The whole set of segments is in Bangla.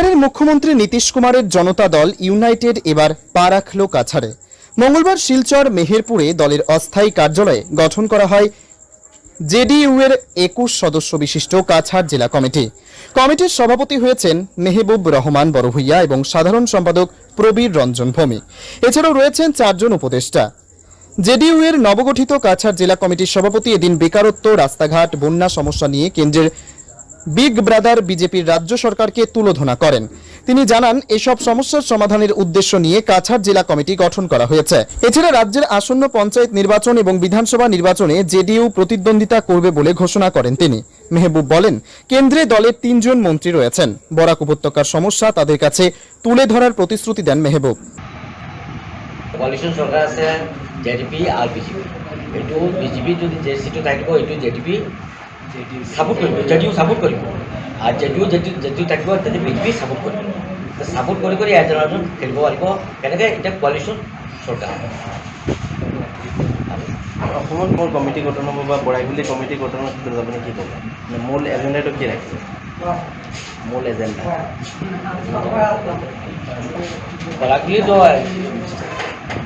বিহারের মুখ্যমন্ত্রী নীতিশ কুমারের জনতা দল ইউনাইটেড এবার পা রাখল কাছাড়ে। মঙ্গলবার শিলচর মেহেরপুরে দলের অস্থায়ী কার্যালয়ে গঠন করা হয় জেডিইউ এর 21 সদস্য বিশিষ্ট কাছাড় জেলা কমিটি। কমিটির সভাপতি হয়েছেন মেহবুব রহমান বড়ভূইয়া এবং সাধারণ সম্পাদক প্রবীর রঞ্জন ভৌমিক। এছাড়াও রয়েছেন 4 জন উপদেষ্টা। জেডিইউ এর নবগঠিত কাছাড় জেলা কমিটির সভাপতি এদিন বেকারত্ব, রাস্তাঘাট, বন্যা সমস্যা নিয়ে কেন্দ্রের বিগ ব্রাদার বিজেপির রাজ্য সরকারকে তুলোধনা করেন। তিনি জানান, এসব সমস্যার সমাধানের উদ্দেশ্য নিয়ে কাছাড় জেলা কমিটি গঠন করা হয়েছে। এছাড়া রাজ্যের আসন্ন পঞ্চায়েত নির্বাচন এবং বিধানসভা নির্বাচনে জেডিইউ প্রতিদ্বন্দ্বিতা করবে বলে ঘোষণা করেন তিনি। মেহবুব বলেন, কেন্দ্রে দলের 3 জন মন্ত্রী রয়েছেন। বরাক উপত্যকার সমস্যা তাদের কাছে তুলে ধরার প্রতিশ্রুতি দেন মেহবুব। কোয়ালিশন সরকার আছে জেডিপি আর বিজেপি, এইটো বিজেপি যদি যে সিটটো থাকিব এইটো জেডিপি সাপোর্ট কৰিব, জেডিইউ সাপোর্ট কৰিব, আর জেডিইউ থাকিব তাতে বিজেপি সাপোর্ট কৰিব। তো সাপোর্ট কৰি কৰি এজন খেলিব পাৰিব। কেনেকৈ এতিয়া কোৱালিশ্যন চৰকাৰ অসমত মোৰ কমিটি গঠন হ'ব বা বৰাইগুলি কমিটি গঠনৰ ক্ষেত্ৰত আপুনি কি ক'ব? মূল এজেণ্ডাটো কি ৰাখিছে? মূল এজেণ্ডা বৰাকগুলিতো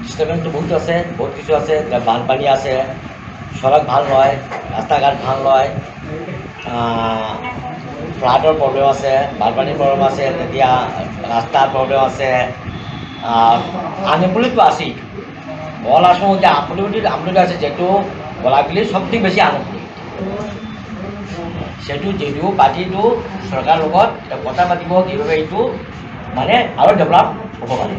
ডিষ্টাৰ্বেন্সটো বহুত আছে, বহুত কিছু আছে। বানপানী আছে, সড়ক ভাল নহয়, ৰাস্তা ঘাট ভাল নহয়, ফ্লাডৰ প্ৰব্লেম আছে, বানপানীৰ প্ৰব্লেম আছে, তেতিয়া ৰাস্তাৰ প্ৰব্লেম আছে, আনএমপ্লয়ডটো আছেই। অল আসাম এতিয়া আনএমপ্লয়ড আছে, যেহেতু বৰাকগুলিৰ সবথেকে বেছি আনএমপ্লয়ড। সেইটো যদিও পাৰ্টিটো চৰকাৰৰ লগত কথা পাতিব কিভাৱে এইটো মানে আৰু ডেভেলপ হ'ব পাৰে।